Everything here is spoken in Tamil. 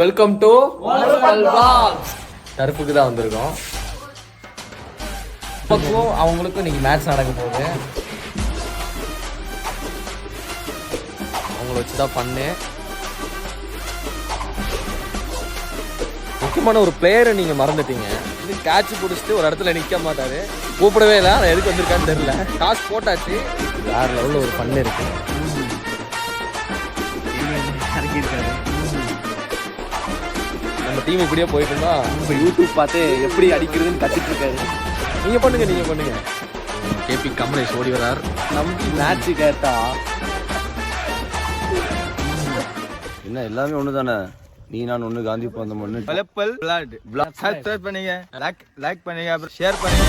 வெல்கம் டு டர்ஃபுக்கு தான் வந்திருக்கோம். இப்போக்கும் அவங்களுக்கும் இன்னைக்கு மேட்ச் நடக்க போகுது. அவங்கள வச்சு தான் பண்ணு. முக்கியமான ஒரு பிளேயரை நீங்க மறந்துட்டீங்க. இது கேட்ச் பிடிச்சிட்டு ஒரு இடத்துல நிக்க மாட்டாரு. கூப்பிடவே இல்லை. அதை எதுக்கு வந்திருக்கான்னு தெரியல. டாஸ் போட்டாச்சு. வேற லெவலில் ஒரு பண்ணு இருக்கு. நம்ம டீம் இப்படியே போயிட்டு இருந்தா இப்போ யூடியூப் பார்த்து எப்படி அடிக்கிறதுன்னு கற்றுட்டு இருக்காரு. நீங்க பண்ணுங்க. கேபி கமலேஷ் ஓடி வரார். நம்பி மேட்ச் கேட்டா என்ன எல்லாமே ஒன்று தானே. நீ நான் ஒன்று காந்தி போந்த ஒன்று பலப்பல் சப்ஸ்கிரைப் பண்ணுங்க, லைக் பண்ணுங்க, அப்புறம் ஷேர் பண்ணுங்க.